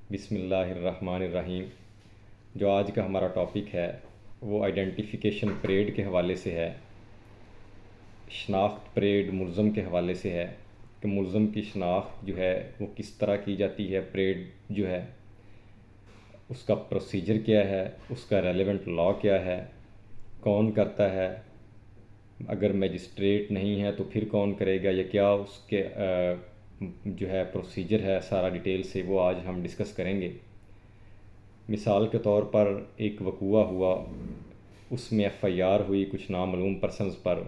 بسم اللہ الرحمن الرحیم۔ جو آج کا ہمارا ٹاپک ہے وہ آئیڈینٹیفیکیشن پریڈ کے حوالے سے ہے، شناخت پریڈ ملزم کے حوالے سے ہے کہ ملزم کی شناخت جو ہے وہ کس طرح کی جاتی ہے، پریڈ جو ہے اس کا پروسیجر کیا ہے، اس کا ریلیونٹ لا کیا ہے، کون کرتا ہے، اگر میجسٹریٹ نہیں ہے تو پھر کون کرے گا، یا کیا اس کے جو ہے پروسیجر ہے، سارا ڈیٹیل سے وہ آج ہم ڈسکس کریں گے۔ مثال کے طور پر ایک وقوعہ ہوا، اس میں ایف آئی آر ہوئی کچھ نامعلوم پرسنز پر،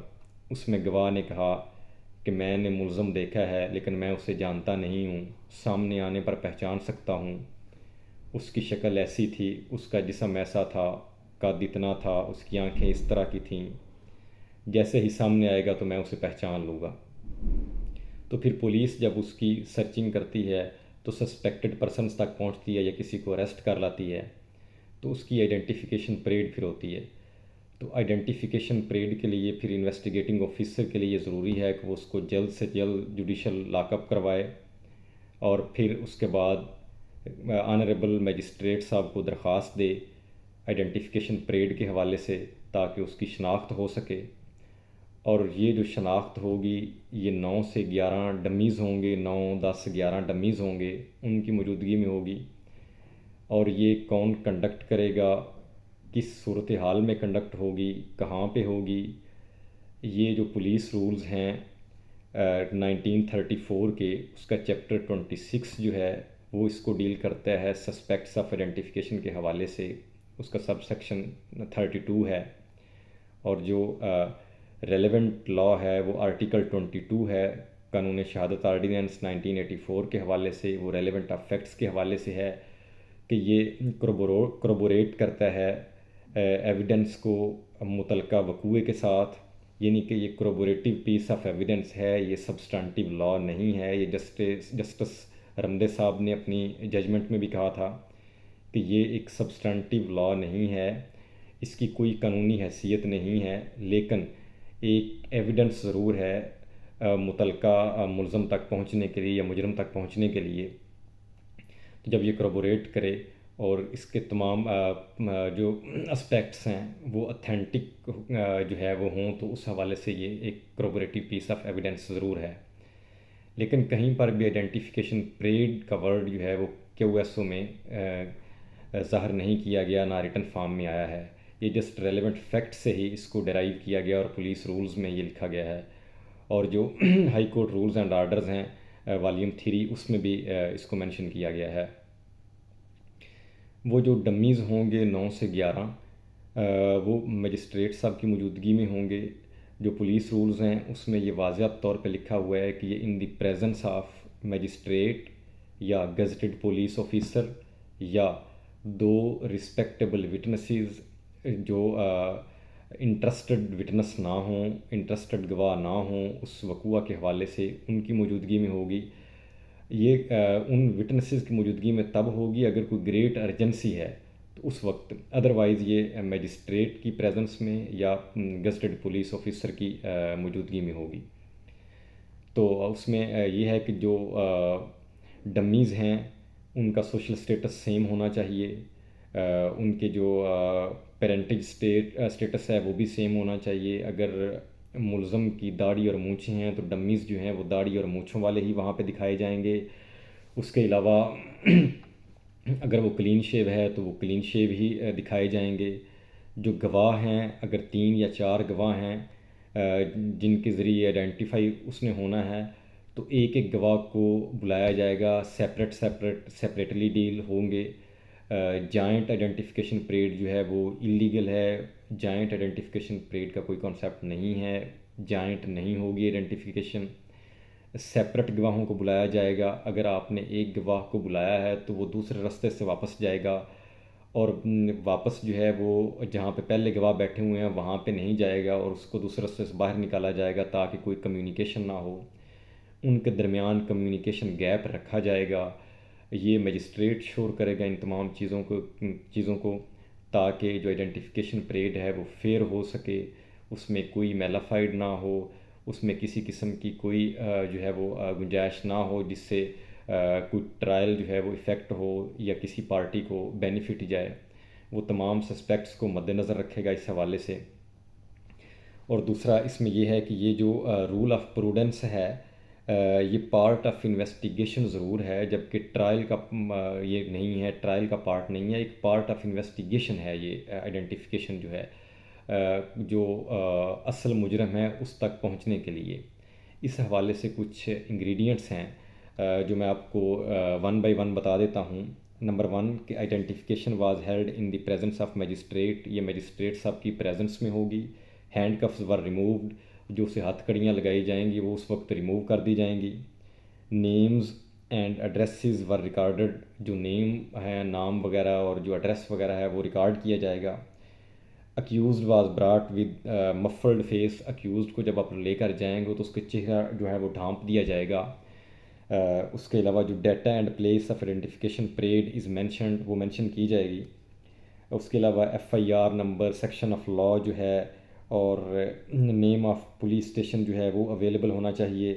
اس میں گواہ نے کہا کہ میں نے ملزم دیکھا ہے لیکن میں اسے جانتا نہیں ہوں، سامنے آنے پر پہچان سکتا ہوں، اس کی شکل ایسی تھی، اس کا جسم ایسا تھا، قد اتنا تھا، اس کی آنکھیں اس طرح کی تھیں، جیسے ہی سامنے آئے گا تو میں اسے پہچان لوں گا۔ تو پھر پولیس جب اس کی سرچنگ کرتی ہے تو سسپیکٹڈ پرسنز تک پہنچتی ہے یا کسی کو اریسٹ کر لاتی ہے، تو اس کی آئیڈینٹیفیکیشن پریڈ پھر ہوتی ہے۔ تو آئیڈینٹیفیکیشن پریڈ کے لیے پھر انویسٹیگیٹنگ آفیسر کے لیے یہ ضروری ہے کہ وہ اس کو جلد سے جلد جوڈیشل لاک اپ کروائے، اور پھر اس کے بعد آنریبل میجسٹریٹ صاحب کو درخواست دے آئیڈینٹیفیکیشن پریڈ کے حوالے سے، تاکہ اس کی شناخت ہو سکے۔ اور یہ جو شناخت ہوگی یہ 9 سے 11 ڈمیز ہوں گے، 9 10 11 ڈمیز ہوں گے، ان کی موجودگی میں ہوگی۔ اور یہ کون کنڈکٹ کرے گا، کس صورتحال میں کنڈکٹ ہوگی، کہاں پہ ہوگی، یہ جو پولیس رولز ہیں 1934 کے، اس کا چیپٹر 26 جو ہے وہ اس کو ڈیل کرتا ہے سسپیکٹس آف آئیڈینٹیفیکیشن کے حوالے سے، اس کا سب سیکشن 32 ہے۔ اور جو ریلیونٹ لا ہے وہ آرٹیکل 22 ہے، قانون شہادت آرڈیننس 1984 کے حوالے سے، وہ ریلیونٹ آف فیکٹس کے حوالے سے ہے کہ یہ کروبوریٹ کرتا ہے ایویڈنس کو متعلقہ وقوعے کے ساتھ، یعنی کہ یہ کروبوریٹیو پیس آف ایویڈنس ہے، یہ سبسٹانٹیو لا نہیں ہے۔ یہ جسٹس رمدے صاحب نے اپنی ججمنٹ میں بھی کہا تھا کہ یہ ایک سبسٹانٹیو لا نہیں ہے، اس کی کوئی قانونی حیثیت نہیں ہے، لیکن ایک ایویڈنس ضرور ہے متعلقہ ملزم تک پہنچنے کے لیے یا مجرم تک پہنچنے کے لیے۔ تو جب یہ کروبوریٹ کرے اور اس کے تمام جو اسپیکٹس ہیں وہ اتھینٹک جو ہے وہ ہوں، تو اس حوالے سے یہ ایک کروبوریٹیو پیس آف ایویڈنس ضرور ہے۔ لیکن کہیں پر بھی آئیڈینٹیفیکیشن پریڈ کا ورڈ جو ہے وہ کیو ایس او میں ظاہر نہیں کیا گیا، نہ ریٹن فارم میں آیا ہے، یہ جسٹ ریلیونٹ فیکٹ سے ہی اس کو ڈرائیو کیا گیا اور پولیس رولز میں یہ لکھا گیا ہے۔ اور جو high court rules and orders ہیں والیوم 3 اس میں بھی اس کو مینشن کیا گیا ہے۔ وہ جو ڈمیز ہوں گے 9 سے 11 وہ مجسٹریٹ صاحب کی موجودگی میں ہوں گے۔ جو پولیس رولز ہیں اس میں یہ واضح طور پہ لکھا ہوا ہے کہ یہ ان دی پریزنس آف میجسٹریٹ یا گزٹڈ پولیس آفیسر یا 2 رسپیکٹیبل وٹنسز جو انٹرسٹڈ وٹنس نہ ہوں، انٹرسٹڈ گواہ نہ ہوں اس وقوعہ کے حوالے سے، ان کی موجودگی میں ہوگی۔ یہ ان وٹنسز کی موجودگی میں تب ہوگی اگر کوئی گریٹ ارجنسی ہے تو اس وقت، ادروائز یہ میجسٹریٹ کی پریزنس میں یا گزٹڈ پولیس آفیسر کی موجودگی میں ہوگی۔ تو اس میں یہ ہے کہ جو ڈمیز ہیں ان کا سوشل سٹیٹس سیم ہونا چاہیے، ان کے جو پیرنٹیج سٹیٹس ہے وہ بھی سیم ہونا چاہیے۔ اگر ملزم کی داڑھی اور مونچھیں ہیں تو ڈمیز جو ہیں وہ داڑھی اور مونچھوں والے ہی وہاں پہ دکھائے جائیں گے۔ اس کے علاوہ اگر وہ کلین شیو ہے تو وہ کلین شیو ہی دکھائے جائیں گے۔ جو گواہ ہیں، اگر 3 یا 4 گواہ ہیں جن کے ذریعے آئیڈینٹیفائی اس نے ہونا ہے، تو ایک ایک گواہ کو بلایا جائے گا، سیپریٹلی ڈیل ہوں گے۔ جائنٹ آئیڈینٹیفیکیشن پریڈ جو ہے وہ ایلیگل ہے، جائنٹ آئیڈینٹیفیکیشن پریڈ کا کوئی کانسیپٹ نہیں ہے، جائنٹ نہیں ہوگی آئیڈینٹیفیکیشن۔ سیپریٹ گواہوں کو بلایا جائے گا، اگر آپ نے ایک گواہ کو بلایا ہے تو وہ دوسرے راستے سے واپس جائے گا، اور واپس جو ہے وہ جہاں پہ پہلے گواہ بیٹھے ہوئے ہیں وہاں پہ نہیں جائے گا، اور اس کو دوسرے راستے سے باہر نکالا جائے گا تاکہ کوئی کمیونیکیشن نہ ہو، ان کے درمیان کمیونیکیشن گیپ رکھا جائے گا۔ یہ میجسٹریٹ شور کرے گا ان تمام چیزوں کو تاکہ جو آئیڈینٹیفیکیشن پریڈ ہے وہ فیئر ہو سکے، اس میں کوئی میلافائڈ نہ ہو، اس میں کسی قسم کی کوئی جو ہے وہ گنجائش نہ ہو جس سے کوئی ٹرائل جو ہے وہ افیکٹ ہو یا کسی پارٹی کو بینیفٹ جائے، وہ تمام سسپیکٹس کو مد نظر رکھے گا اس حوالے سے۔ اور دوسرا اس میں یہ ہے کہ یہ جو رول آف پروڈنس ہے یہ پارٹ آف انویسٹیگیشن ضرور ہے، جبکہ ٹرائل کا یہ نہیں ہے، ٹرائل کا پارٹ نہیں ہے، ایک پارٹ آف انویسٹیگیشن ہے یہ آئیڈینٹیفیکیشن جو ہے جو اصل مجرم ہے اس تک پہنچنے کے لیے۔ اس حوالے سے کچھ انگریڈینٹس ہیں جو میں آپ کو ون بائی ون بتا دیتا ہوں۔ نمبر 1 کہ identification was held in the presence of magistrate, یہ میجسٹریٹ صاحب کی پریزنس میں ہوگی۔ ہینڈ کفز ور ریمووڈ، جو اسے ہتھ کڑیاں لگائی جائیں گی وہ اس وقت ریموو کر دی جائیں گی۔ Names and addresses were recorded, جو نیم ہیں، نام وغیرہ اور جو ایڈریس وغیرہ ہے وہ ریکارڈ کیا جائے گا۔ Accused was brought with muffled face, accused کو جب آپ لے کر جائیں گے تو اس کے چہرہ جو ہے وہ ڈھانپ دیا جائے گا۔ اس کے علاوہ جو data and place of identification parade is mentioned, وہ مینشن کی جائے گی۔ اس کے علاوہ F I R number, section of law جو ہے اور نیم آف پولیس اسٹیشن جو ہے وہ اویلیبل ہونا چاہیے۔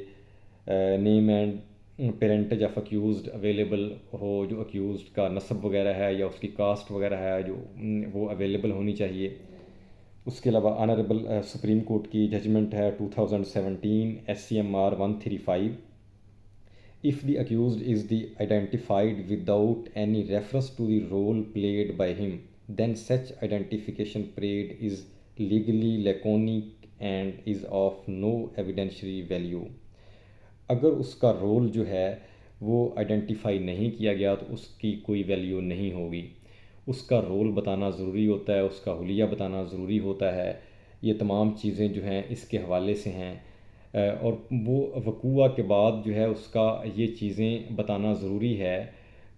Name and parentage of accused available ہو، جو اکیوزڈ کا نسب وغیرہ ہے یا اس کی کاسٹ وغیرہ ہے جو وہ اویلیبل ہونی چاہیے۔ اس کے علاوہ آنریبل سپریم کورٹ کی ججمنٹ ہے 2017 SCMR 135۔ If the accused is identified without any reference to the role played by him, then such identification parade is legally laconic and is of no evidentiary value۔ اگر اس کا role جو ہے وہ identify نہیں کیا گیا تو اس کی کوئی ویلیو نہیں ہوگی۔ اس کا رول بتانا ضروری ہوتا ہے، اس کا حلیہ بتانا ضروری ہوتا ہے۔ یہ تمام چیزیں جو ہیں اس کے حوالے سے ہیں، اور وہ وقوع کے بعد جو ہے اس کا یہ چیزیں بتانا ضروری ہے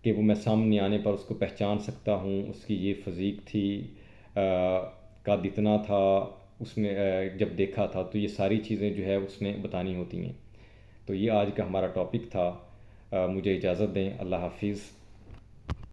کہ وہ میں سامنے آنے پر اس کو پہچان سکتا ہوں، اس کی یہ فزیک تھی، قد اتنا تھا، اس نے جب دیکھا تھا، تو یہ ساری چیزیں جو ہے اس نے بتانی ہوتی ہیں۔ تو یہ آج کا ہمارا ٹاپک تھا۔ مجھے اجازت دیں، اللہ حافظ۔